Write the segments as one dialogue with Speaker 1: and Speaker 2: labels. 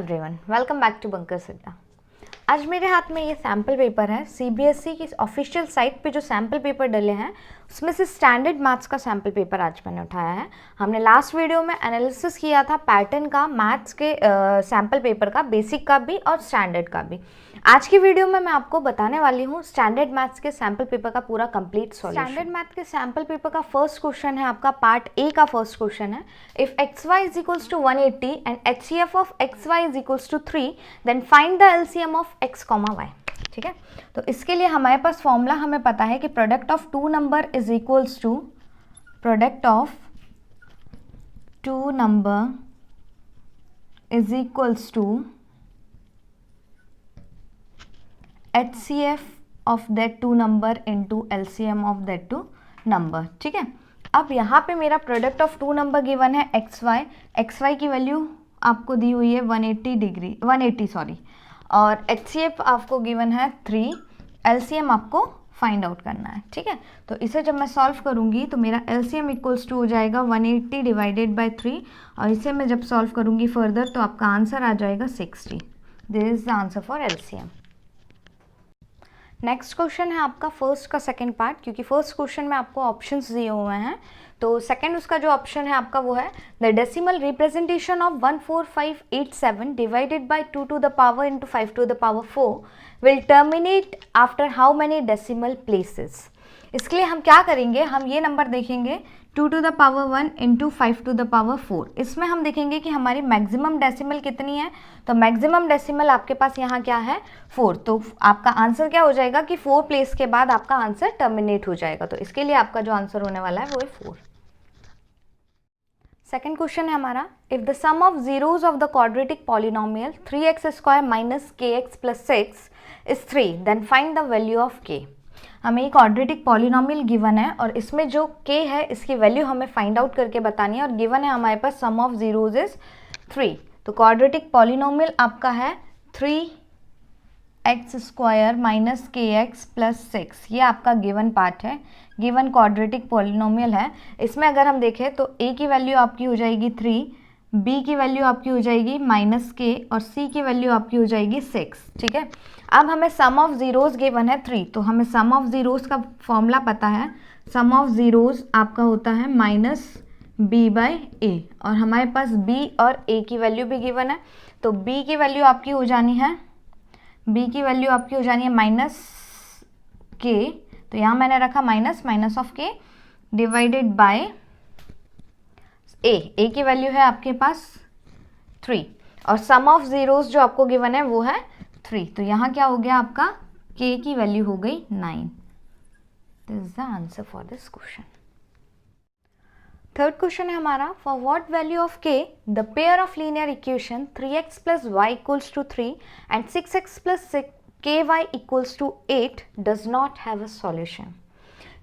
Speaker 1: Everyone, welcome back to Bunker Siddha. आज मेरे हाथ में ये सैम्पल पेपर है। सीबीएसई की ऑफिशियल साइट पे जो सैम्पल पेपर डले हैं उसमें से स्टैंडर्ड मैथ्स का सैम्पल पेपर आज मैंने उठाया है। हमने लास्ट वीडियो में एनालिसिस किया था पैटर्न का, मैथ्स के सैम्पल पेपर का, बेसिक का भी और स्टैंडर्ड का भी। आज की वीडियो में मैं आपको बताने वाली हूँ स्टैंडर्ड मैथ्स के सैम्पल पेपर का पूरा कंप्लीट सॉल्यूशन। स्टैंडर्ड मैथ के सैम्पल पेपर का फर्स्ट क्वेश्चन है आपका पार्ट ए का फर्स्ट क्वेश्चन है। If xy is equals to 180 and HCF of xy is equals to 3 then find the LCM of x, y। ठीक है, तो इसके लिए हमारे पास फॉर्मूला हमें पता है कि product of two number is equals to product of two number is equals to HCF of that two number into LCM of that two number। ठीक है, अब यहाँ पे मेरा product of two number given है XY की value आपको दी हुई है 180 और HCF आपको गिवन है 3, LCM आपको फाइंड आउट करना है। ठीक है, तो इसे जब मैं सॉल्व करूँगी तो मेरा LCM इक्वल्स टू हो जाएगा 180 डिवाइडेड बाई 3 और इसे मैं जब सॉल्व करूँगी फर्दर तो आपका आंसर आ जाएगा 60। This is the answer for LCM। Next question है आपका फर्स्ट का सेकंड पार्ट, क्योंकि फर्स्ट क्वेश्चन में आपको ऑप्शंस दिए हुए हैं, तो सेकंड उसका जो ऑप्शन है आपका वो है the decimal representation of 14587 divided by 2 to the power into 5 to the power 4 will terminate after how many decimal places. इसके लिए हम क्या करेंगे, हम ये नंबर देखेंगे 2 to the power 1 into 5 to the power 4। इसमें हम देखेंगे कि हमारी मैक्सिमम डेसिमल कितनी है, तो मैक्सिमम डेसिमल आपके पास यहाँ क्या है 4, तो आपका आंसर क्या हो जाएगा कि 4 प्लेस के बाद आपका आंसर टर्मिनेट हो जाएगा, तो इसके लिए आपका जो आंसर होने वाला है वो है 4। सेकेंड क्वेश्चन है हमारा, if the sum of zeros of the quadratic polynomial 3x² minus kx plus 6 is 3 then find the value of k। हमें एक क्वाड्रेटिक पॉलिनोमियल गिवन है और इसमें जो k है इसकी वैल्यू हमें फाइंड आउट करके बतानी है और गिवन है हमारे पास सम ऑफ जीरोज इज 3। तो क्वाड्रेटिक पॉलिनोमियल आपका है 3x² माइनस kx प्लस 6, ये आपका गिवन पार्ट है, गिवन क्वाड्रेटिक पॉलिनोमियल है। इसमें अगर हम देखें तो a की वैल्यू आपकी हो जाएगी 3, b की वैल्यू आपकी हो जाएगी -k और c की वैल्यू आपकी हो जाएगी 6। ठीक है, अब हमें सम ऑफ जीरोज गिवन है 3, तो हमें सम ऑफ जीरोज का फॉर्मूला पता है। सम ऑफ जीरोज आपका होता है -b/a और हमारे पास b और a की वैल्यू भी गिवन है, तो b की वैल्यू आपकी हो जानी है -k, तो यहाँ मैंने रखा minus of k divided by a की वैल्यू है आपके पास 3 और सम ऑफ जीरोज जो आपको गिवन है वो है 3, तो यहाँ क्या हो गया आपका k की वैल्यू हो गई 9। This is the answer for this question. Third question है हमारा, for what value of k the pair of linear equation 3x plus y equals to 3 and 6x plus ky equals to 8 does not have a solution.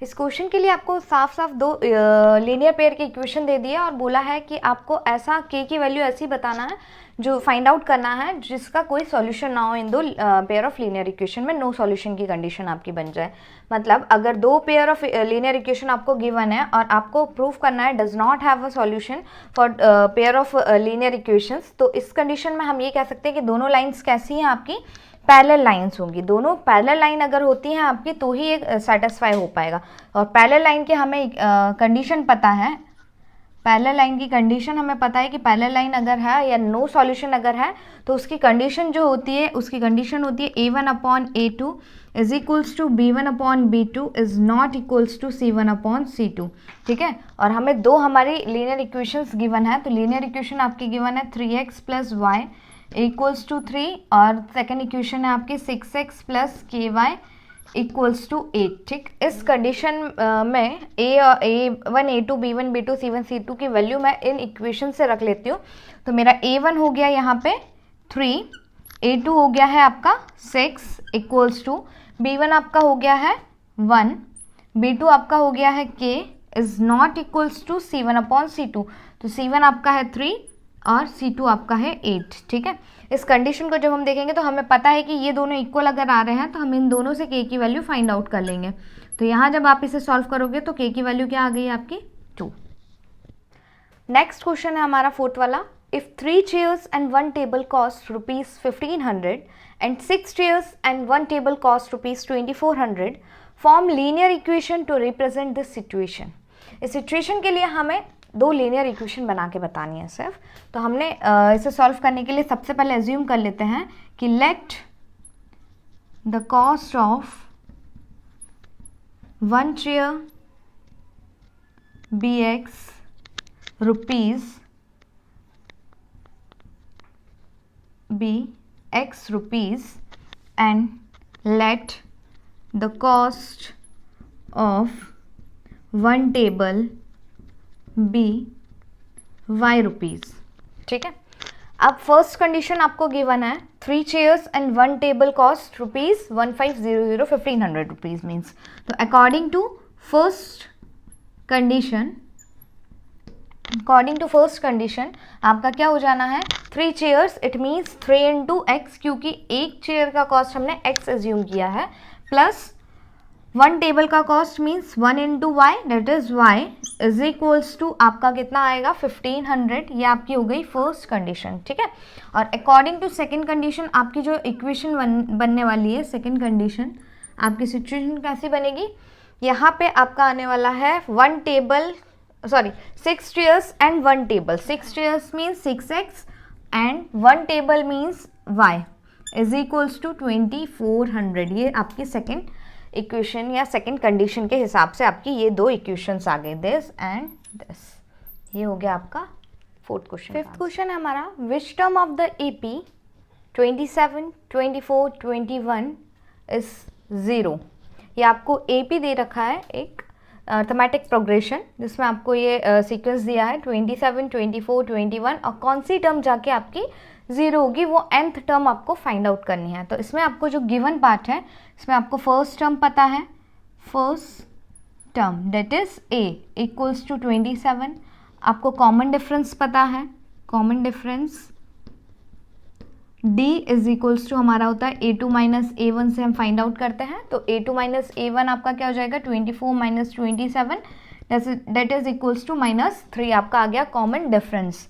Speaker 1: इस question के लिए आपको साफ साफ दो linear pair के इक्वेशन दे दिए और बोला है कि आपको ऐसा k की वैल्यू ऐसी बताना है जो फाइंड आउट करना है जिसका कोई सॉल्यूशन ना हो इन दो पेयर ऑफ लीनियर इक्वेशन में, नो सॉल्यूशन की कंडीशन आपकी बन जाए। मतलब अगर दो पेयर ऑफ लीनियर इक्वेशन आपको गिवन है और आपको प्रूव करना है does not have a solution for pair of linear equations, तो इस कंडीशन में हम ये कह सकते हैं कि दोनों लाइन्स कैसी हैं आपकी, पैरेलल लाइंस होंगी। दोनों पैरेलल लाइन अगर होती हैं आपकी तो ही एक सेटिस्फाई हो पाएगा, और पैरेलल लाइन के हमें कंडीशन पता है, पैरेलल लाइन की कंडीशन हमें पता है कि पैरेलल लाइन अगर है या नो सॉल्यूशन अगर है तो उसकी कंडीशन जो होती है उसकी कंडीशन होती है a1/a2 is equals to b1/b2 is not equals to c1/c2। ठीक है, और हमें दो हमारी लीनियर इक्वेशंस गिवन है, तो लीनियर इक्वेशन आपकी गिवन है 3x plus y equals to 3 और सेकेंड इक्वेशन है आपकी 6x plus ky equals to 8। ठीक, इस कंडीशन में a1 a2 b1 b2 c1 c2 की वैल्यू मैं इन इक्वेशन से रख लेती हूँ, तो मेरा a1 हो गया यहाँ पे 3, a2 हो गया है आपका 6 इक्वल्स टू b1 आपका हो गया है 1, b2 आपका हो गया है k is not equals to c1/c2, तो c1 आपका है 3 और C2 आपका है 8। ठीक है, इस कंडीशन को जब हम देखेंगे तो हमें पता है कि ये दोनों इक्वल अगर आ रहे हैं तो हम इन दोनों से k की वैल्यू फाइंड आउट कर लेंगे, तो यहाँ जब आप इसे सॉल्व करोगे तो k की वैल्यू क्या आ गई आपकी 2। नेक्स्ट क्वेश्चन है हमारा फोर्थ वाला, if 3 chairs and 1 table cost rupees 1500 and 6 chairs and 1 table cost rupees 2400, form linear equation to represent this situation. इस सिचुएशन के लिए हमें दो लीनियर इक्वेशन बना के बतानी है सिर्फ. तो हमने इसे सॉल्व करने के लिए सबसे पहले एज्यूम कर लेते हैं कि let the cost of 1 chair be X rupees be x rupees and let the cost of 1 table be y rupees. ठीक है. अब फर्स्ट कंडीशन आपको गिवन है 3 chairs and 1 table cost rupees 1500 1500 rupees means. तो अकॉर्डिंग टू फर्स्ट कंडीशन आपका क्या हो जाना है 3 chairs it means 3 into x, क्योंकि एक चेयर का कॉस्ट हमने x एज्यूम किया है, प्लस 1 टेबल का cost means 1 into Y that is y is equals to आपका कितना आएगा 1500. ये आपकी हो गई फर्स्ट कंडीशन. ठीक है. और अकॉर्डिंग टू सेकेंड कंडीशन आपकी जो इक्वेशन बनने वाली है सेकेंड कंडीशन, आपकी सिचुएशन कैसी बनेगी. यहाँ पे आपका आने वाला है 6 chairs and 1 table. 6 chairs means 6x and 1 table means y is equals to 2400. ये आपकी सेकेंड इक्वेशन या सेकेंड कंडीशन के हिसाब से आपकी ये दो इक्वेशंस आ गए, दिस एंड दिस. ये हो गया आपका फोर्थ क्वेश्चन. फिफ्थ क्वेश्चन है हमारा which term of the AP 27, 24, 21 is 0. ये आपको AP दे रखा है एक अर्थमेटिक प्रोग्रेशन जिसमें आपको ये सीक्वेंस दिया है 27, 24, 21 और कौन सी टर्म जाके आपकी 0 होगी वो nth टर्म आपको फाइंड आउट करनी है. तो इसमें आपको जो गिवन पार्ट है इसमें आपको फर्स्ट टर्म पता है, first term that is a equals to 27. आपको कॉमन डिफरेंस पता है, common difference d is equals to हमारा होता है a2 माइनस a1 से हम फाइंड आउट करते हैं. तो a2 माइनस a1 आपका क्या हो जाएगा 24 minus 27 that is equals to -3. आपका आ गया कॉमन डिफरेंस.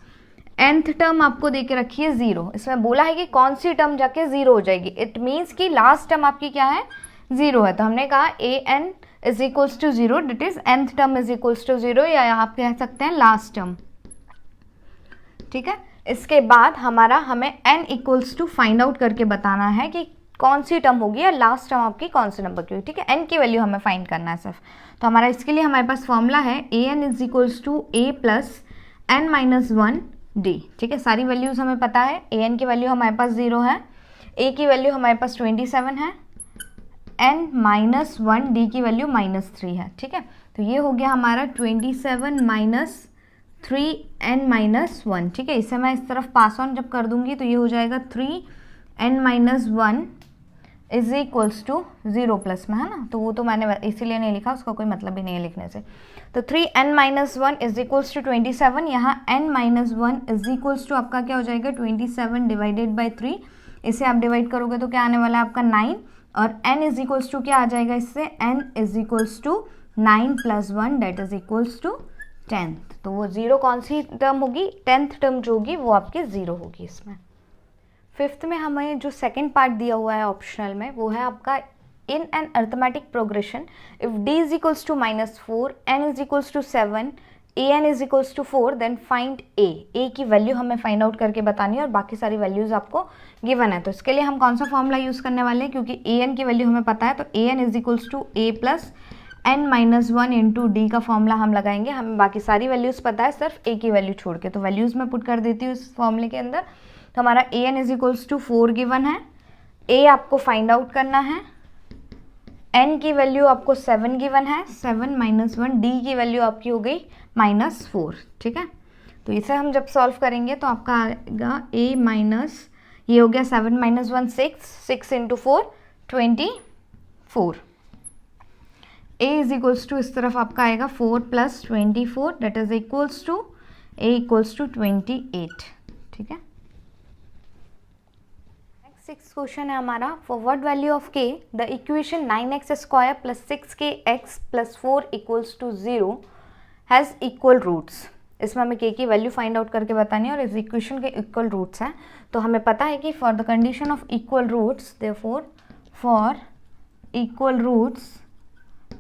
Speaker 1: nth टर्म आपको दे के रखी है 0. इसमें बोला है कि कौन सी टर्म जाके 0 हो जाएगी. इट मीन्स कि लास्ट टर्म आपकी क्या है 0 है. तो हमने कहा an is equals to 0 that is nth term is equals to 0 या आप कह सकते हैं लास्ट टर्म. ठीक है. इसके बाद हमें n equals to find out करके बताना है कि कौन सी टर्म होगी या लास्ट टर्म आपकी कौन से नंबर की होगी. ठीक है. n की वैल्यू हमें फाइंड करना है सिर्फ. तो हमारा इसके लिए हमारे पास फॉर्मूला है an is equals to a plus n minus 1 d. ठीक है. सारी वैल्यूज हमें पता है. an की वैल्यू हमारे पास 0 है, a की वैल्यू हमारे पास 27 है, n माइनस 1 d की वैल्यू -3 है. ठीक है. तो ये हो गया हमारा 27 माइनस 3n माइनस 1. ठीक है. इसे मैं इस तरफ पास ऑन जब कर दूंगी तो ये हो जाएगा 3n minus 1 is equals to 0 plus में, है ना. तो वो तो मैंने इसीलिए नहीं लिखा, उसका कोई मतलब भी नहीं है लिखने से. तो 3n minus 1 is equals to 27. यहाँ n minus 1 is equals to आपका क्या हो जाएगा 27 डिवाइडेड बाई 3. इसे आप डिवाइड करोगे तो क्या आने वाला है आपका 9 और n इज इक्वल्स टू क्या आ जाएगा इससे n is equals to 9 plus 1 that is equals to 10th. तो वो 0 कौन सी टर्म होगी 10th टर्म जो होगी वो आपकी 0 होगी इसमें. फिफ्थ में हमें जो सेकंड पार्ट दिया हुआ है ऑप्शनल में वो है आपका in an arithmetic progression if d is equals to -4, n is equals to 7, an is equals to 4 then find a की वैल्यू हमें फाइंड आउट करके बतानी है और बाकी सारी वैल्यूज आपको गिवन है. तो इसके लिए हम कौन सा फॉर्मूला यूज़ करने वाले हैं क्योंकि an की वैल्यू हमें पता है. तो an is equals to a plus n minus 1 into D का फॉर्मूला हम लगाएंगे. हमें बाकी सारी वैल्यूज़ पता है सिर्फ a की वैल्यू छोड़ के. तो वैल्यूज़ मैं पुट कर देती हूँ इस फॉर्मूले के अंदर. तो हमारा an is equals to 4 given है, a आपको फाइंड आउट करना है, n की वैल्यू आपको 7 गिवन है, 7 माइनस 1, d की वैल्यू आपकी हो गई -4. ठीक है. तो इसे हम जब सॉल्व करेंगे तो आपका आएगा a माइनस ये हो गया 7 minus 1 6 into 4 24. a is equals to इस तरफ आपका आएगा 4 plus 24 that is equals to a equals to 28. ठीक है. नेक्स्ट 6th क्वेश्चन है हमारा for what value of k the equation 9x square plus 6kx plus 4 equals to 0 has equal roots. इसमें हमें k की वैल्यू फाइंड आउट करके बतानी है और इस इक्वेशन के इक्वल रूट्स हैं। तो हमें पता है कि for the condition of equal roots, therefore for equal roots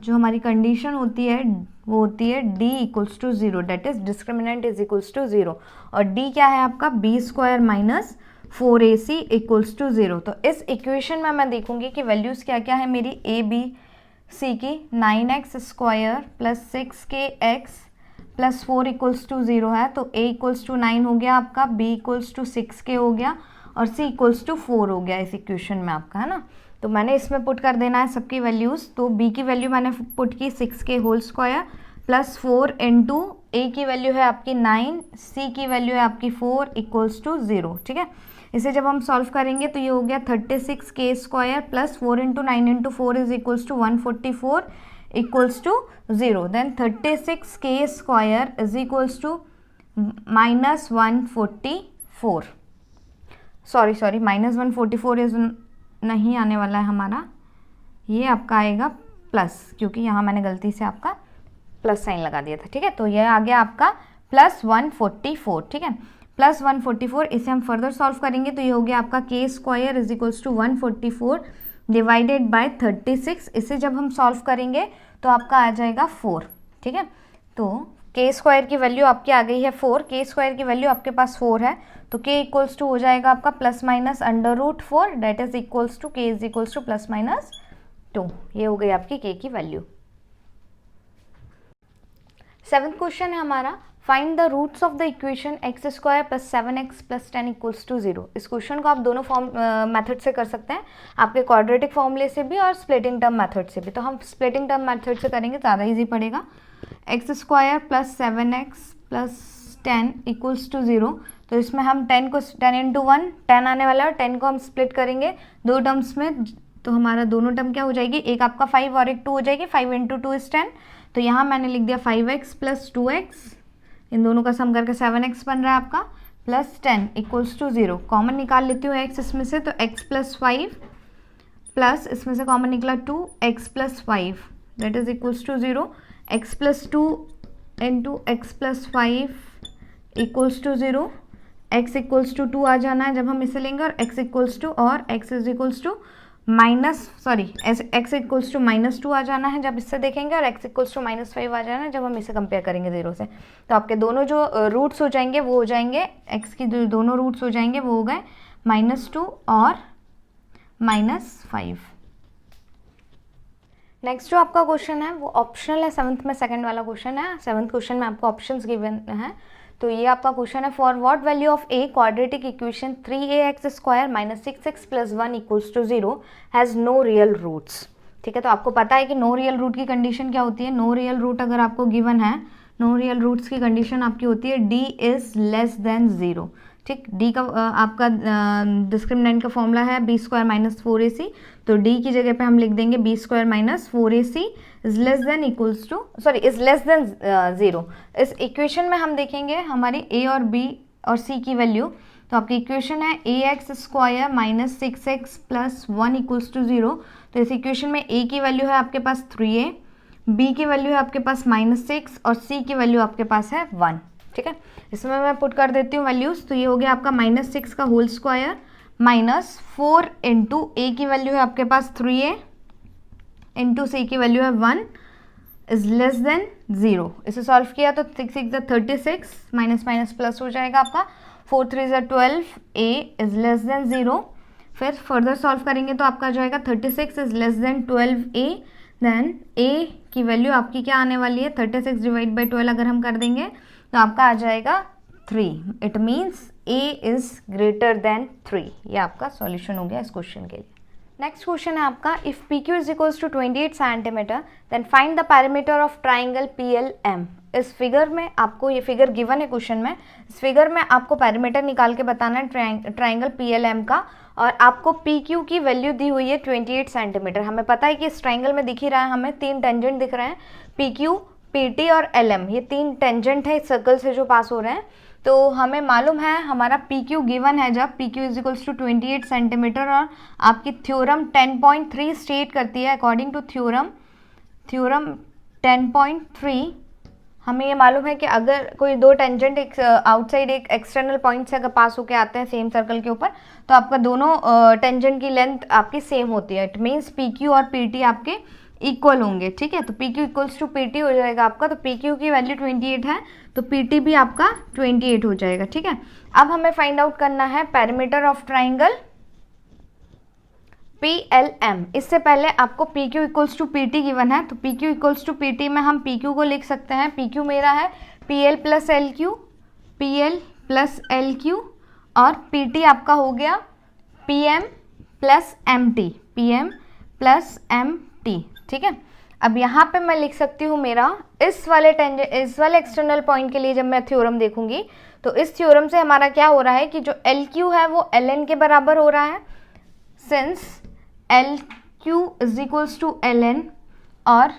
Speaker 1: जो हमारी कंडीशन होती है वो होती है d equals to 0, that is discriminant is equals to 0। और d क्या है आपका b square minus 4ac equals to 0। तो इस इक्वेशन में मैं देखूंगी कि वैल्यूज़ क्या क्या है मेरी a b c की। 9x square plus 6kx plus 4 equals to 0 है, तो a इक्वल्स टू 9 हो गया आपका, b इक्वल्स टू 6k हो गया और c इक्वल्स टू 4 हो गया इस इक्वेशन में आपका, है ना। तो मैंने इसमें पुट कर देना है सबकी वैल्यूज़। तो b की वैल्यू मैंने पुट की 6k whole square plus 4 into a की वैल्यू है आपकी 9, c की वैल्यू है आपकी 4 इक्वल्स टू 0, ठीक है। इसे जब हम सॉल्व करेंगे तो ये हो गया 36k square plus 4 into 9 into 4 is equals to 144 equals to 0। Then 36k square is equals to minus 144, sorry minus 144 is नहीं आने वाला है हमारा, ये आपका आएगा प्लस, क्योंकि यहाँ मैंने गलती से आपका प्लस साइन लगा दिया था, ठीक है। तो ये आ गया आपका प्लस 144, ठीक है, प्लस 144। इसे हम फर्दर सॉल्व करेंगे तो ये हो गया आपका k square is equals to 144 divided by 36। इसे जब हम सॉल्व करेंगे तो आपका आ जाएगा 4, ठीक है। तो k स्क्वायर की वैल्यू आपकी आ गई है 4, k स्क्वायर की वैल्यू आपके पास 4 है, तो k इक्वल्स टू हो जाएगा आपका plus minus under root 4, that is equals to k is equals to plus minus 2। ये हो गई आपकी k की वैल्यू। 7th क्वेश्चन है हमारा, find the roots of the equation x square plus 7x plus 10 equals to 0। इस question को आप दोनों मेथड से कर सकते हैं, आपके क्वाड्रेटिक फॉर्मूले से भी और स्प्लिटिंग टर्म मेथड से भी। तो हम स्प्लिटिंग टर्म मेथड से करेंगे, ज़्यादा इजी पड़ेगा। X square plus 7x plus 10 equals to 0। तो इसमें हम 10 को 10 इंटू 1 10 आने वाला है और 10 को हम स्प्लिट करेंगे दो टर्म्स में, तो हमारा दोनों टर्म क्या हो जाएगी, एक आपका 5 और एक 2 हो जाएगी। 5 इंटू 2 इज 10, तो यहाँ मैंने लिख दिया 5x प्लस 2x, इन दोनों का सम करके 7x बन रहा है आपका, प्लस 10 इक्वल्स टू 0। कॉमन निकाल लेती हूँ x इसमें से, तो x प्लस 5 प्लस इसमें से कॉमन निकला 2 x plus 5 that is equals to 0। x plus 2 into x plus 5 equals to 0। x equals to 2 आ जाना है जब हम इसे लेंगे, और x इक्वल्स टू और x is equals to x equals to minus 2 आ जाना है जब इससे देखेंगे, और x इक्वल्स टू माइनस 5 आ जाना है जब हम इसे कंपेयर करेंगे 0 से। तो आपके दोनों जो रूट्स हो जाएंगे वो हो जाएंगे, x की जो दोनों रूट्स हो जाएंगे वो हो गए -2 और -5। नेक्स्ट जो आपका क्वेश्चन है वो ऑप्शनल है, 7th में सेकंड वाला क्वेश्चन है। 7th क्वेश्चन में आपको ऑप्शंस गिवन है। तो ये आपका क्वेश्चन है, for what value of a quadratic equation 3ax square minus 6x plus 1 equals to 0 has no real roots. ठीक है, तो आपको पता है कि नो रियल रूट की कंडीशन क्या होती है। नो रियल रूट अगर आपको गिवन है, नो रियल रूट्स की कंडीशन आपकी होती है d इज लेस देन 0। ठीक, d का आपका डिस्क्रिमिनेंट का फॉर्मूला है b स्क्वायर माइनस 4ac, तो d की जगह पे हम लिख देंगे b square minus 4ac is less than equals two is less then 0। इस इक्वेशन में हम देखेंगे हमारी a और b और c की वैल्यू। तो आपकी इक्वेशन है ax square minus 6x plus 1 equals to 0। तो इस इक्वेशन में a की वैल्यू है आपके पास 3a, b की वैल्यू है आपके पास -6 और c की वैल्यू आपके पास है 1। ठीक है, इसमें मैं पुट कर देती हूँ वैल्यूज़। तो ये हो गया आपका -6 का होल स्क्वायर -4 इंटू ए की वैल्यू है आपके पास 3a इंटू सी की वैल्यू है 1 इज लेस देन 0। इसे सॉल्व किया तो 6 6 36 माइनस माइनस प्लस हो जाएगा आपका, 4 3 12 a इज लेस देन 0। फिर फर्दर सॉल्व करेंगे तो आपका जो आएगा 36 is less than 12a। Then a की वैल्यू आपकी क्या आने वाली है, 36 डिवाइड बाई 12 अगर हम कर देंगे तो आपका आ जाएगा 3। It means a is greater than 3। ये आपका सॉल्यूशन हो गया इस क्वेश्चन के लिए। नेक्स्ट क्वेश्चन है आपका, if PQ is equals to 28 centimetre then find the parameter of triangle PLM। इस फिगर में आपको, ये फिगर गिवन है क्वेश्चन में, इस फिगर में आपको पैरामीटर निकाल के बताना है ट्राइंगल PLM का, और आपको PQ की वैल्यू दी हुई है 28 सेंटीमीटर। हमें पता है कि इस ट्राइंगल में दिख ही रहा है, हमें 3 टेंजेंट दिख रहे हैं, PQ, PT और LM, ये 3 टेंजेंट है इस सर्कल से जो पास हो रहे हैं। तो हमें मालूम है हमारा PQ गिवन है, जब PQ is equals to 28 centimetre, और आपकी थ्योरम 10.3 स्टेट करती है, अकॉर्डिंग टू थ्योरम 10.3 हमें ये मालूम है कि अगर कोई दो टेंजेंट एक आउटसाइड एक एक्सटर्नल पॉइंट से अगर पास होके आते हैं सेम सर्कल के ऊपर, तो आपका दोनों टेंजेंट की लेंथ आपकी सेम होती है। इट मीन्स पी क्यू और पी टी आपके इक्वल होंगे, ठीक है। तो P Q equals to P T हो जाएगा आपका। तो पी क्यू की वैल्यू 28 है, तो पी टी भी आपका 28 हो जाएगा, ठीक है। अब हमें फाइंड आउट करना है पेरीमीटर ऑफ ट्राइंगल PLM। इससे पहले आपको PQ equals to PT given है, तो PQ इक्वल्स टू PT में हम PQ को लिख सकते हैं। PQ मेरा है PL plus LQ, PL plus LQ, और PT आपका हो गया PM plus MT, PM plus MT, ठीक है। अब यहाँ पे मैं लिख सकती हूँ मेरा इस वाले एक्सटर्नल पॉइंट के लिए जब मैं थ्योरम देखूंगी, तो इस थ्योरम से हमारा क्या हो रहा है कि जो LQ है वो LN के बराबर हो रहा है, since LQ is equals to LN, और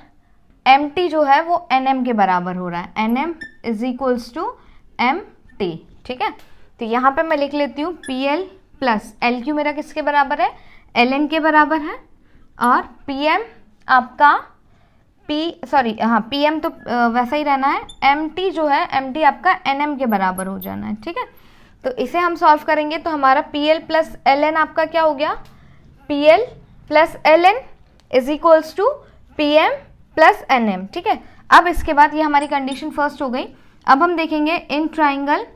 Speaker 1: MT जो है वो NM के बराबर हो रहा है, NM is equals to MT, ठीक है। तो यहाँ पे मैं लिख लेती हूँ PL प्लस LQ मेरा किसके बराबर है, LN के बराबर है, और PM आपका PM तो वैसा ही रहना है, MT जो है MT आपका NM के बराबर हो जाना है, ठीक है। तो इसे हम सॉल्व करेंगे तो हमारा PL प्लस LN आपका क्या हो गया, PL plus LN is equals to PM plus NM, ठीक है। अब इसके बाद ये हमारी कंडीशन फर्स्ट हो गई। अब हम देखेंगे इन ट्राइंगल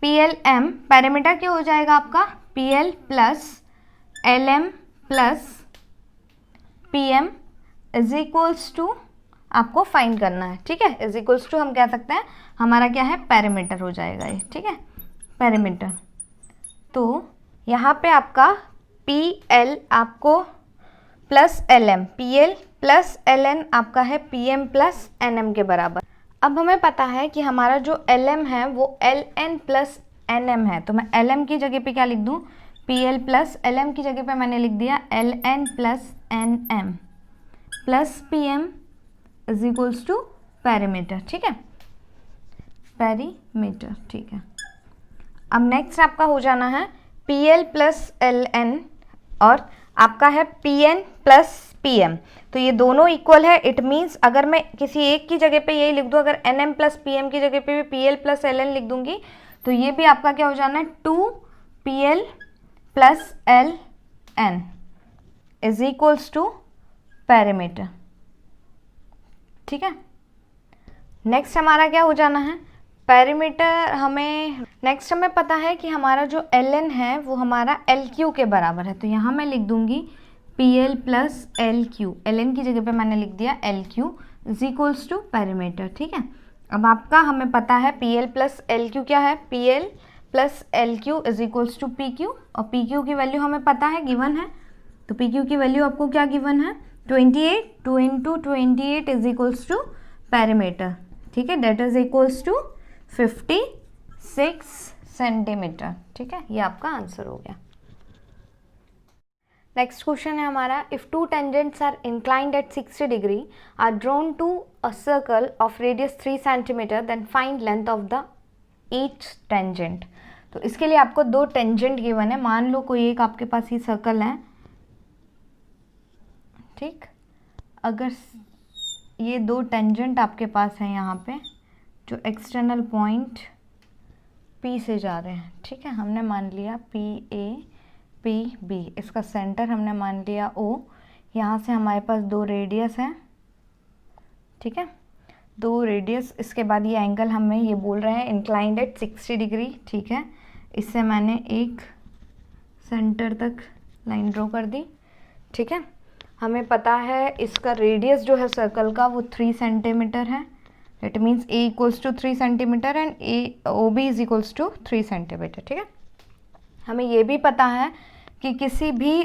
Speaker 1: PLM पैरामीटर क्या हो जाएगा आपका, PL plus LM plus PM is equals to आपको फाइंड करना है, ठीक है। इज इक्वल्स टू हम कह सकते हैं हमारा क्या है, पैरामीटर हो जाएगा ये, ठीक है, पैरामीटर। तो यहाँ पे आपका PL आपको plus LM, PL plus LN आपका है PM प्लस NM के बराबर। अब हमें पता है कि हमारा जो LM है वो LN प्लस NM है, तो मैं LM की जगह पे क्या लिख दूँ, PL प्लस LM की जगह पे मैंने लिख दिया LN plus NM plus PM is equals to parameter, ठीक है, पैरीमीटर, ठीक है। अब नेक्स्ट आपका हो जाना है PL प्लस LN और आपका है PN प्लस PM, तो ये दोनों इक्वल है। इट मीन्स अगर मैं किसी एक की जगह पे यही लिख दूँ, अगर NM प्लस PM की जगह पे भी PL प्लस LN लिख दूंगी, तो ये भी आपका क्या हो जाना है, 2PL plus LN is equals to parameter, ठीक है। नेक्स्ट हमारा क्या हो जाना है, पैरामीटर नेक्स्ट हमें पता है कि हमारा जो LN है वो हमारा LQ के बराबर है, तो यहाँ मैं लिख दूंगी PL प्लस LQ, LN की जगह पे मैंने लिख दिया LQ is equals to parameter, ठीक है। अब आपका हमें पता है PL प्लस LQ क्या है, PL plus LQ is equals to PQ, और PQ की वैल्यू हमें पता है, गिवन है। तो PQ की वैल्यू आपको क्या गिवन है, 28, 2 into 28 is equals to parameter, ठीक है, that is equals to 56 centimetre, ठीक है। ये आपका आंसर हो गया। नेक्स्ट क्वेश्चन है हमारा, if two tangents are inclined at 60 degree are drawn to a circle of radius 3 centimetre, then find length of the each tangent. तो इसके लिए आपको दो टेंजेंट गिवन है। मान लो कोई एक आपके पास ये सर्कल है, ठीक, अगर ये दो टेंजेंट आपके पास हैं यहाँ पे जो एक्सटर्नल पॉइंट P से जा रहे हैं, ठीक है, हमने मान लिया PA PB, इसका सेंटर हमने मान लिया O, यहाँ से हमारे पास दो रेडियस हैं, ठीक है, दो रेडियस। इसके बाद ये एंगल हमें ये बोल रहे हैं इंक्लाइंड एट 60 डिग्री, ठीक है। इससे मैंने एक सेंटर तक लाइन ड्रॉ कर दी, ठीक है। हमें पता है इसका रेडियस जो है सर्कल का वो 3 सेंटीमीटर है, it means A equals to 3 centimetre and OB is equals to 3 centimetre, ठीक है। हमें ये भी पता है कि किसी भी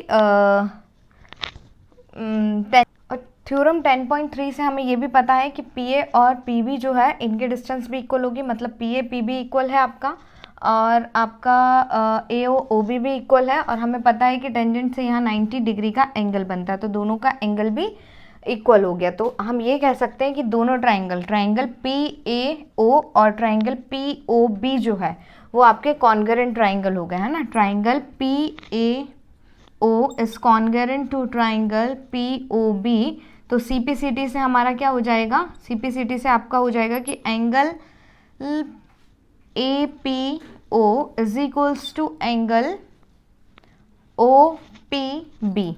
Speaker 1: थ्योरम 10.3 से हमें ये भी पता है कि PA और PB जो है इनके डिस्टेंस भी इक्वल होगी, मतलब PA PB इक्वल है आपका, और आपका AO OB भी इक्वल है, और हमें पता है कि टेंजेंट से यहाँ 90 डिग्री का एंगल बनता है, तो दोनों का एंगल भी इक्वल हो गया। तो हम ये कह सकते हैं कि दोनों ट्राइंगल PAO और ट्राइंगल POB जो है वो आपके कॉन्गरेंट ट्राइंगल हो गए, है ना। Triangle PAO is congruent to triangle POB, तो CPCT से हमारा क्या हो जाएगा, CPCT से आपका हो जाएगा कि angle APO is equals to angle OPB।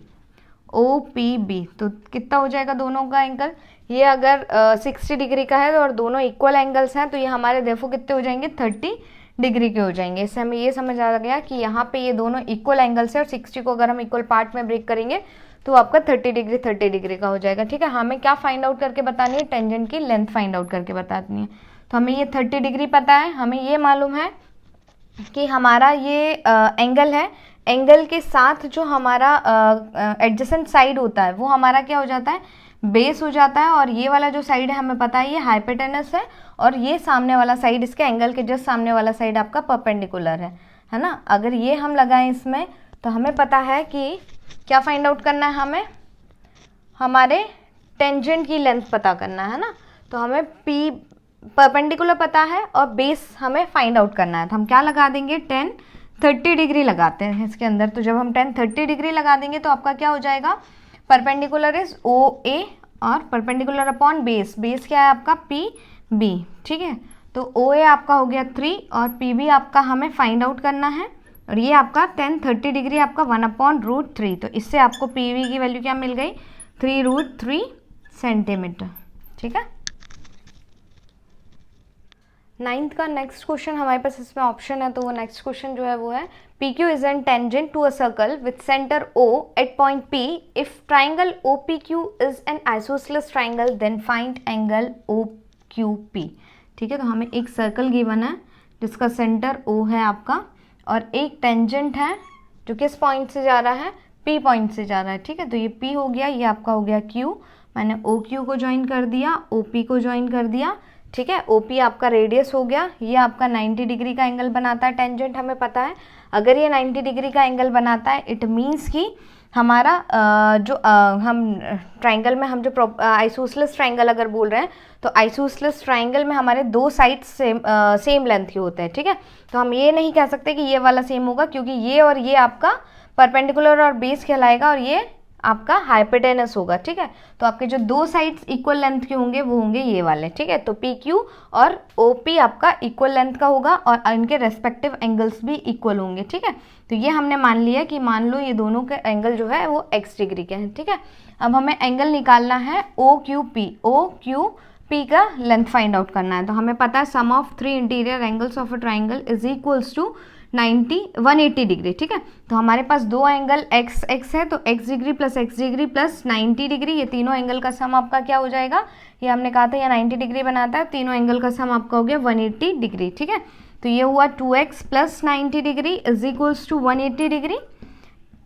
Speaker 1: OPB तो कितना हो जाएगा दोनों का एंगल, ये अगर 60 डिग्री का है और दोनों इक्वल एंगल्स हैं तो ये हमारे देखो कितने हो जाएंगे, 30 डिग्री के हो जाएंगे। इससे हमें ये समझ आ गया कि यहाँ पे ये दोनों इक्वल एंगल्स है और 60 को अगर हम इक्वल पार्ट में ब्रेक करेंगे तो आपका 30 डिग्री का हो जाएगा। ठीक है, हमें क्या फाइंड आउट करके बतानी है, टेंजेंट की लेंथ फाइंड आउट करके बतानी है। तो हमें ये 30 डिग्री पता है, हमें ये मालूम है कि हमारा ये एंगल है, एंगल के साथ जो हमारा एडजेसेंट साइड होता है वो हमारा क्या हो जाता है, बेस हो जाता है। और ये वाला जो साइड है हमें पता है ये हाइपोटेनस है, और ये सामने वाला साइड, इसके एंगल के जस्ट सामने वाला साइड आपका परपेंडिकुलर है ना। अगर ये हम लगाएं इसमें तो हमें पता है कि क्या फाइंड आउट करना है, हमें हमारे टेंजेंट की लेंथ पता करना है ना। तो हमें P परपेंडिकुलर पता है और बेस हमें फाइंड आउट करना है। तो हम क्या लगा देंगे, 10-30 डिग्री लगाते हैं इसके अंदर। तो जब हम 10-30 डिग्री लगा देंगे तो आपका क्या हो जाएगा, परपेंडिकुलर इज OA और परपेंडिकुलर अपॉन बेस, बेस क्या है आपका PB। ठीक है, तो OA आपका हो गया 3 और PB आपका हमें फाइंड आउट करना है। और ये आपका 10-30 डिग्री आपका 1/√3। तो इससे आपको PB की वैल्यू क्या मिल गई, 3√3 सेंटीमीटर। ठीक है, 9th का नेक्स्ट क्वेश्चन हमारे पास इसमें ऑप्शन है, तो वो नेक्स्ट क्वेश्चन जो है वो है PQ is an tangent to a circle with centre O at point P। If triangle OPQ is an isosceles triangle then find angle OQP। ठीक है, तो हमें एक सर्कल गिवन है जिसका सेंटर O है आपका, और एक टेंजेंट है जो किस पॉइंट से जा रहा है, P पॉइंट से जा रहा है। ठीक है, तो ये P हो गया, ये आपका हो गया Q, मैंने OQ को ज्वाइन कर दिया, OP को ज्वाइन कर दिया। ठीक है, OP आपका रेडियस हो गया, ये आपका 90 डिग्री का एंगल बनाता है टेंजेंट, हमें पता है। अगर ये 90 डिग्री का एंगल बनाता है इट मीन्स कि हमारा हम ट्राइंगल में हम जो आइसोसेलेस ट्राइंगल अगर बोल रहे हैं तो आइसोसेलेस ट्राइंगल में हमारे दो साइड्स सेम लेंथ के होते हैं। ठीक है, तो हम ये नहीं कह सकते कि ये वाला सेम होगा, क्योंकि ये और ये आपका परपेंडिकुलर और बेस कहलाएगा और ये आपका हाइपोटेनस होगा। ठीक है, तो आपके जो दो साइड्स इक्वल लेंथ के होंगे वो होंगे ये वाले। ठीक है, तो PQ और OP आपका इक्वल लेंथ का होगा और इनके रेस्पेक्टिव एंगल्स भी इक्वल होंगे। ठीक है, तो ये हमने मान लिया कि मान लो ये दोनों के एंगल जो है वो x डिग्री के हैं। ठीक है, अब हमें एंगल निकालना है OQP का लेंथ फाइंड आउट करना है। तो हमें पता है sum of 3 interior angles of a triangle is equals to 180 degree. ठीक है, तो हमारे पास दो एंगल x है, तो x डिग्री प्लस 90 डिग्री, ये तीनों एंगल का सम आपका क्या हो जाएगा, ये हमने कहा था ये 90 डिग्री बनाता है, तीनों एंगल का सम आपका हो गया 180 डिग्री। ठीक है, तो ये हुआ 2x plus 90 degree is equals to 180 degree.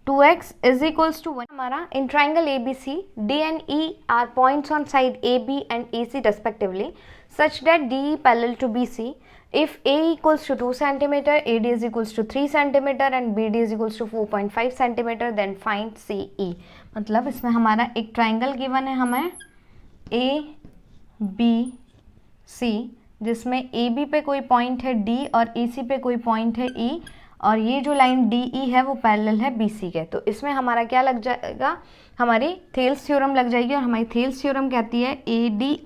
Speaker 1: 2x is equals to 1। हमारा in triangle ABC D and E are points on side AB and AC respectively such that DE parallel to BC. If A equals to 2 cm, AD is equals to 3 cm and BD is equals to 4.5 cm, then find CE। मतलब इसमें हमारा एक triangle given है हमें ABC, जिसमें AB पे कोई point है D और AC पे कोई पॉइंट है E, और ये जो लाइन DE है वो पैरेलल है BC के। तो इसमें हमारा क्या लग जाएगा, हमारी थेल्स थ्योरम लग जाएगी, और हमारी थेल्स थ्योरम कहती है AD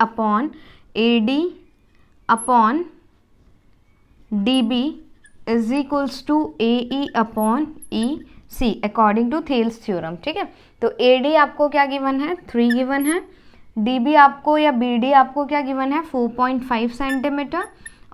Speaker 1: upon DB is equals to AE upon EC according to Thales theorem. ठीक है, तो AD आपको क्या गिवन है, 3 गिवन है, DB आपको या BD आपको क्या गिवन है, 4.5 सेंटीमीटर,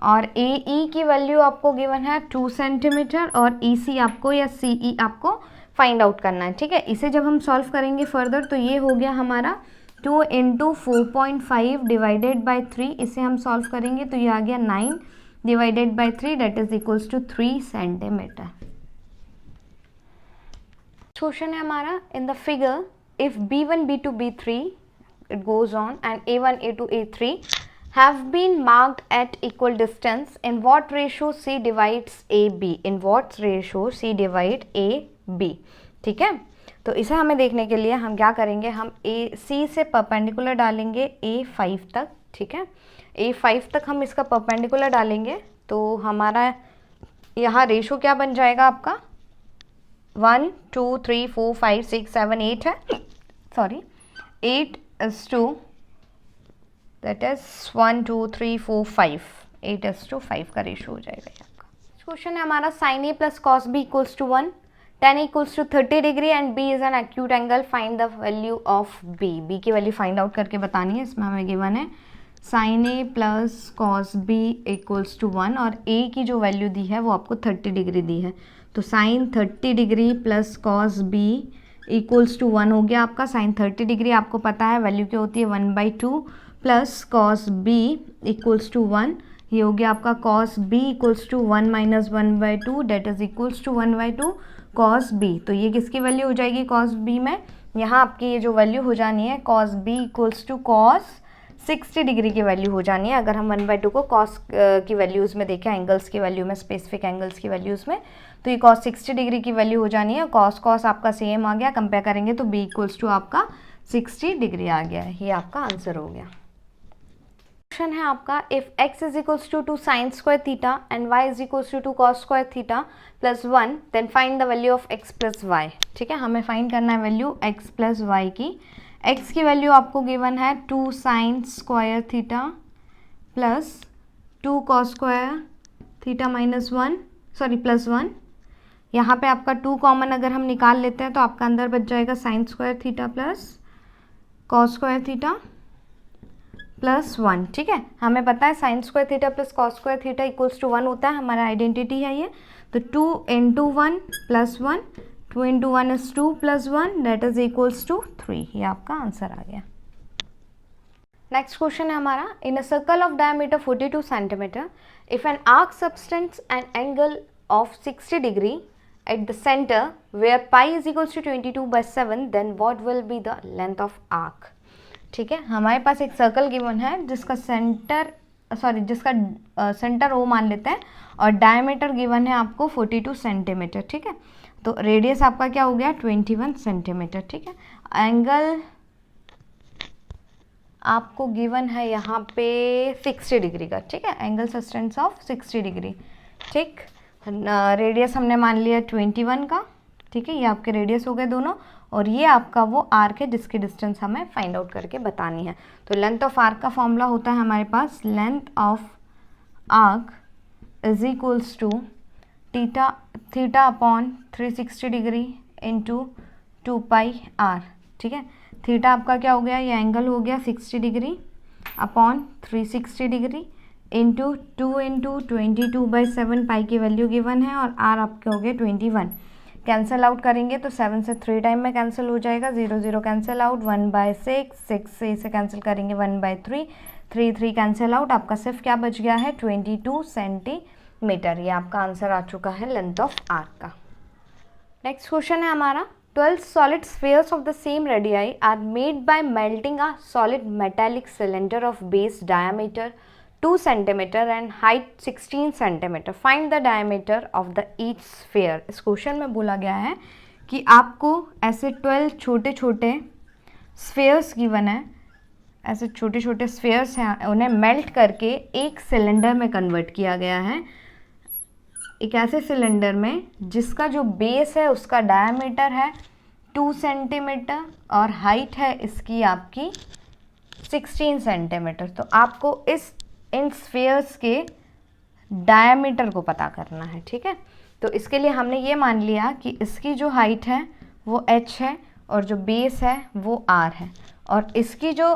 Speaker 1: और AE की वैल्यू आपको गिवन है 2 सेंटीमीटर, और EC आपको या CE आपको फाइंड आउट करना है। ठीक है, इसे जब हम सॉल्व करेंगे फर्दर तो ये हो गया हमारा 2 × 4.5 डिवाइडेड बाई 3, इसे हम सॉल्व करेंगे तो ये आ गया 9 divided by 3 that is equals to 3 centimetre. Question है हमारा in the figure if B1 B2 B3 it goes on and A1 A2 A3 have been marked at equal distance, in what ratio C divides AB, in what ratio C divide AB। ठीक है, तो इसे हमें देखने के लिए हम क्या करेंगे, हम C से परपेंडिकुलर डालेंगे A5 तक। ठीक है, A5 तक हम इसका परपेंडिकुलर डालेंगे तो हमारा यहाँ रेशो क्या बन जाएगा आपका 1 2 3 4 5 6 7 8 है, sorry 8 is to that is 1 2 3 4 5 8:5 का रेशियो हो जाएगा आपका। क्वेश्चन है हमारा sine A plus cos B equals to 1, tan equals to 30 degree and B is an acute angle, find the value of B. B की वैल्यू फाइंड आउट करके बतानी है। इसमें हमें गिवन है sine A plus cos B equals to 1 और ए की जो वैल्यू दी है वो आपको 30 डिग्री दी है। तो sine 30 degree plus cos B equals to 1 हो गया आपका। साइन 30 डिग्री आपको पता है वैल्यू क्या होती है 1/2 plus cos B equals to 1, ये हो गया आपका कॉस बी इक्वल्स टू 1 माइनस 1/2 that is equals to 1/2 cos B. तो ये किसकी वैल्यू हो जाएगी कॉस बी में, यहाँ आपकी ये जो वैल्यू हो जानी है cos B equals to cos 60 degree की वैल्यू हो जानी है। अगर हम 1/2 को कॉस की वैल्यूज़ में देखें, एंगल्स की वैल्यू में, स्पेसिफिक एंगल्स की वैल्यूज़ में, तो ये कॉस 60 डिग्री की वैल्यू हो जानी है। कॉस कॉस आपका सेम आ गया, कंपेयर करेंगे तो बी इक्वल्स टू आपका 60 डिग्री आ गया है। ये आपका आंसर हो गया। क्वेश्चन है आपका if x is equals to 2 sine square theta and y is equals to 2 cos square theta plus 1 then find the value of x plus Y. ठीक है, हमें फाइंड करना है वैल्यू x प्लस वाई की। x की value आपको given है 2 sine square theta plus 2 cos square theta minus 1 sorry plus 1। यहाँ पे आपका 2 कॉमन अगर हम निकाल लेते हैं तो आपका अंदर बच जाएगा sine square theta plus cos square theta plus 1। ठीक है, हमें पता है sine square theta plus cos square theta equals to 1 होता है, हमारा आइडेंटिटी है ये। तो 2 into 1 plus 1, 2 into 1 is 2 plus 1 that is equals to 3। ये आपका आंसर आ गया। नेक्स्ट क्वेश्चन है हमारा in a circle of diameter 42 centimetre if an arc subtends an angle of 60 degree at the center where pi is equals to 22/7 then what will be the length of arc। ठीक है, हमारे पास एक circle given है जिसका centre O मान लेते हैं और डायमीटर गिवन है आपको 42 सेंटीमीटर। ठीक है, तो रेडियस आपका क्या हो गया 21 सेंटीमीटर। ठीक है, एंगल आपको गिवन है यहाँ पे 60 डिग्री का। ठीक है, एंगल सस्टेंस ऑफ 60 डिग्री। ठीक, रेडियस हमने मान लिया 21 का। ठीक है, ये आपके रेडियस हो गए दोनों और ये आपका वो आर्क है जिसकी डिस्टेंस हमें फाइंड आउट करके बतानी है। तो लेंथ ऑफ आर्क का फॉर्मूला होता है हमारे पास length of arc is equals to theta upon 360 degree into 2 pi R. ठीक है, थीटा आपका क्या हो गया, ये एंगल हो गया 60 degree upon 360 degree into 2 into 22/7 पाई की वैल्यू गिवन है और आर आपके हो गए 21। कैंसिल आउट करेंगे तो 7 से 3 टाइम में कैंसिल हो जाएगा, 0 0 कैंसिल आउट, 1/6, 6 से इसे कैंसिल करेंगे 1/3, 3 3 कैंसिल आउट, आपका सिर्फ क्या बच गया है 22 सेंटीमीटर। ये आपका आंसर आ चुका है लेंथ ऑफ आर्क का। नेक्स्ट क्वेश्चन है हमारा 12 solid spheres of the same radii are made by melting a solid metallic cylinder of base diameter 2 cm and height 16 cm. Find the diameter of the each sphere. इस question में बोला गया है कि आपको ऐसे 12 छोटे छोटे स्फेयर्स गिवन है, ऐसे छोटे छोटे स्फेयर्स हैं, उन्हें मेल्ट करके एक सिलेंडर में कन्वर्ट किया गया है। एक ऐसे सिलेंडर में जिसका जो बेस है उसका डायमीटर है 2 सेंटीमीटर और हाइट है इसकी आपकी 16 सेंटीमीटर। तो आपको इन स्फेयर्स के डायमीटर को पता करना है। ठीक है, तो इसके लिए हमने ये मान लिया कि इसकी जो हाइट है वो h है और जो बेस है वो r है और इसकी जो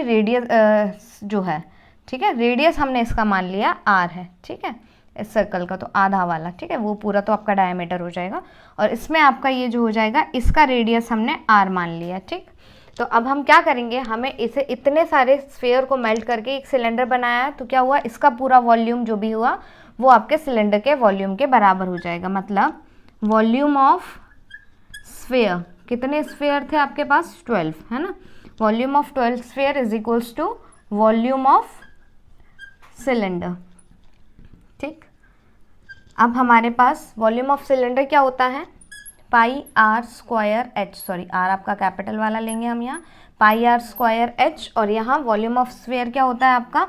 Speaker 1: रेडियस जो है, ठीक है, रेडियस हमने इसका मान लिया r है। ठीक है, इस सर्कल का तो आधा वाला, ठीक है, वो पूरा तो आपका डायमीटर हो जाएगा और इसमें आपका ये जो हो जाएगा इसका रेडियस हमने r मान लिया। ठीक, तो अब हम क्या करेंगे, हमें इसे इतने सारे स्फेयर को मेल्ट करके एक सिलेंडर बनाया तो क्या हुआ, इसका पूरा वॉल्यूम जो भी हुआ वो आपके सिलेंडर के वॉल्यूम के बराबर हो जाएगा। मतलब वॉल्यूम ऑफ स्फेयर, कितने स्फेयर थे आपके पास 12 है ना, volume of 12 sphere is equals to volume of cylinder. ठीक, अब हमारे पास वॉल्यूम ऑफ सिलेंडर क्या होता है pi R square H, sorry R आपका कैपिटल वाला लेंगे हम यहाँ, पाई आर स्क्वायर एच, और यहाँ वॉल्यूम ऑफ स्फेयर क्या होता है आपका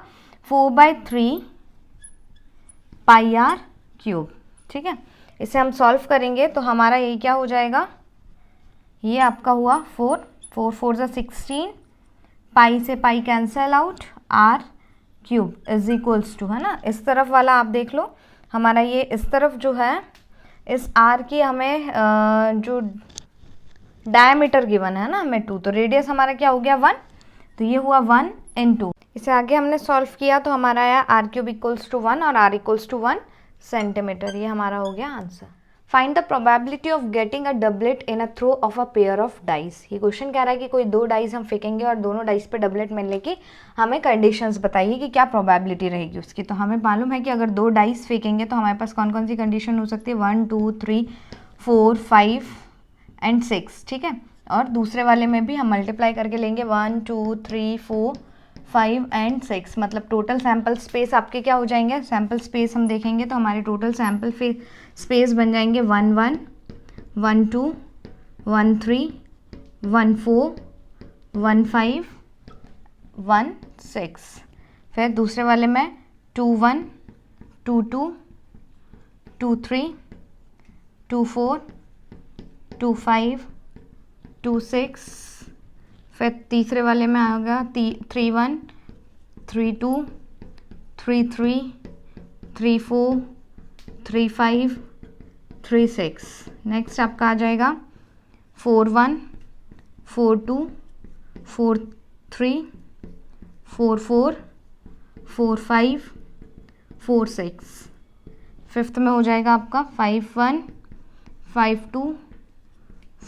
Speaker 1: 4/3 पाई आर क्यूब। ठीक है, इसे हम सॉल्व करेंगे तो हमारा ये क्या हो जाएगा, ये आपका हुआ 4 4 4 ज़ा 16, पाई से pi cancel out, r cube is equals to, है ना, इस तरफ वाला आप देख लो, हमारा ये इस तरफ जो है इस आर की हमें जो डायमीटर गिवन है ना हमें 2, तो रेडियस हमारा क्या हो गया 1, तो ये हुआ 1 इन 2। इसे आगे हमने सॉल्व किया तो हमारा आया आर क्यूब इक्वल्स टू 1 और आर इक्वल्स टू 1 सेंटीमीटर। ये हमारा हो गया answer. Find the probability of getting a doublet in a throw of a pair of dice. ये क्वेश्चन कह रहा है कि कोई 2 डाइस हम फेंकेंगे और दोनों डाइस पे डबलेट मिलने की हमें कंडीशंस बताइए कि क्या प्रोबेबिलिटी रहेगी उसकी। तो हमें मालूम है कि अगर 2 डाइस फेंकेंगे तो हमारे पास कौन कौन सी कंडीशन हो सकती है, 1 2 3 4 5 एंड 6, ठीक है। और दूसरे वाले में भी हम मल्टीप्लाई करके लेंगे 1 2 3 4 5 एंड 6, मतलब टोटल सैम्पल स्पेस आपके क्या हो जाएंगे, सैम्पल स्पेस हम देखेंगे तो हमारे टोटल सैम्पल स्पेस बन जाएंगे 1 1 1 2 1 3 1 4 1 5 1 6। फिर दूसरे वाले में 2 1 2 2 2 3 2 4 2 5 2 6। फिर तीसरे वाले में आएगा 3 1 3 2 3 3 3 4 3 5 3 6। नेक्स्ट आपका आ जाएगा 4 1 4 2 4 3 4 4 4 5 4 6। फिफ्थ में हो जाएगा आपका 5 1 5 2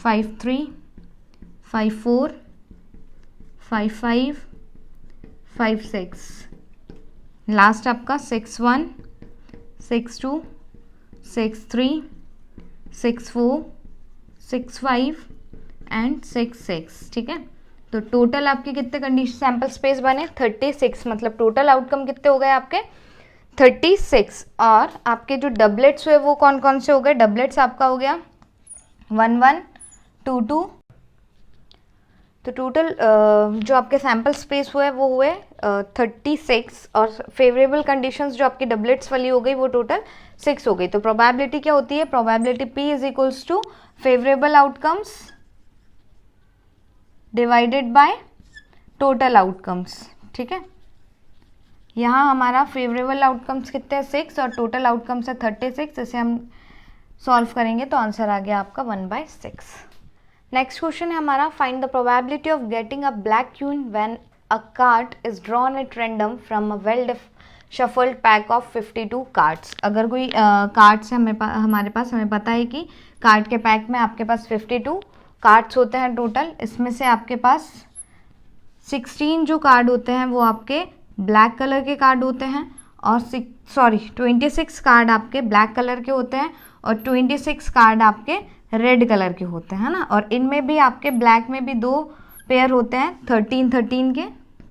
Speaker 1: 5 3 5 4 5 5 5 6। लास्ट आपका 6 1 6 2 6 3 6 4 6 5 एंड 6 6, ठीक है। तो टोटल आपके कितने कंडीशन सैम्पल स्पेस बने 36, मतलब टोटल आउटकम कितने हो गए आपके 36। और आपके जो डबलेट्स हुए वो कौन कौन से हो गए, डबलेट्स आपका हो गया 1 1 2 2। तो टोटल जो आपके सैम्पल स्पेस हुए वो हुए 36 और फेवरेबल कंडीशंस जो आपकी डबलेट्स वाली हो गई वो टोटल 6 हो गई। तो प्रोबेबिलिटी क्या होती है, probability P is equals to favourable outcomes divided by total outcomes, ठीक है। यहाँ हमारा फेवरेबल आउटकम्स कितने हैं 6 और टोटल आउटकम्स है 36। इसे हम सॉल्व करेंगे तो आंसर आ गया आपका 1/6। नेक्स्ट क्वेश्चन है हमारा, find the probability of getting a black queen when a card is drawn at random from a well shuffled pack of 52 cards. अगर कोई कार्ड्स है हमारे पास, हमें पता है कि कार्ड के पैक में आपके पास 52 कार्ड्स होते हैं टोटल, इसमें से आपके पास 16 जो कार्ड होते हैं वो आपके ब्लैक कलर के कार्ड होते हैं और 26 कार्ड आपके ब्लैक कलर के होते हैं और 26 कार्ड आपके रेड कलर के होते हैं ना। और इनमें भी आपके ब्लैक में भी 2 पेयर होते हैं 13 के,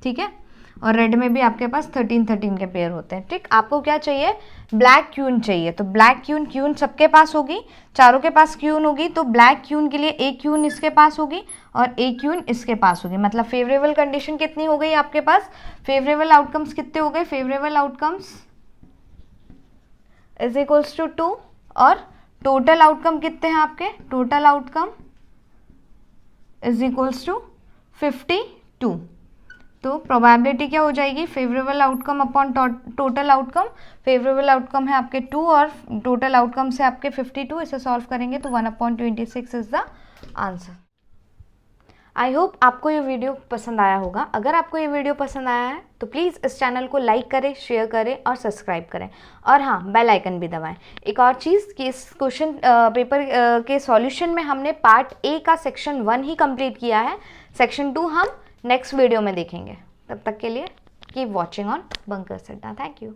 Speaker 1: ठीक है, और रेड में भी आपके पास 13 के पेयर होते हैं, ठीक। आपको क्या चाहिए, ब्लैक क्यून चाहिए। तो ब्लैक क्यून सबके पास होगी, चारों के पास क्यून होगी, तो ब्लैक क्यून के लिए एक क्यून इसके पास होगी और एक क्यून इसके पास होगी। मतलब फेवरेबल कंडीशन कितनी हो गई आपके पास, फेवरेबल आउटकम्स कितने हो गए, favourable outcomes is equals to 2 और टोटल आउटकम कितने हैं आपके, total outcome is equals to 52। तो प्रोबेबिलिटी क्या हो जाएगी, favourable outcome upon total outcome. Favourable outcome है आपके 2 और टोटल आउटकम से आपके 52। इसे सॉल्व करेंगे तो 1/26 is the answer. I hope आपको ये वीडियो पसंद आया होगा। अगर आपको ये वीडियो पसंद आया है तो प्लीज़ इस चैनल को लाइक करें, शेयर करें और सब्सक्राइब करें, और हाँ बेल आइकन भी दबाएं। एक और चीज़ कि इस क्वेश्चन पेपर के सॉल्यूशन में हमने पार्ट ए का सेक्शन 1 ही कंप्लीट किया है, सेक्शन 2 हम नेक्स्ट वीडियो में देखेंगे। तब तक के लिए कीप वॉचिंग ऑन बंकर्स अड्डा। Thank you.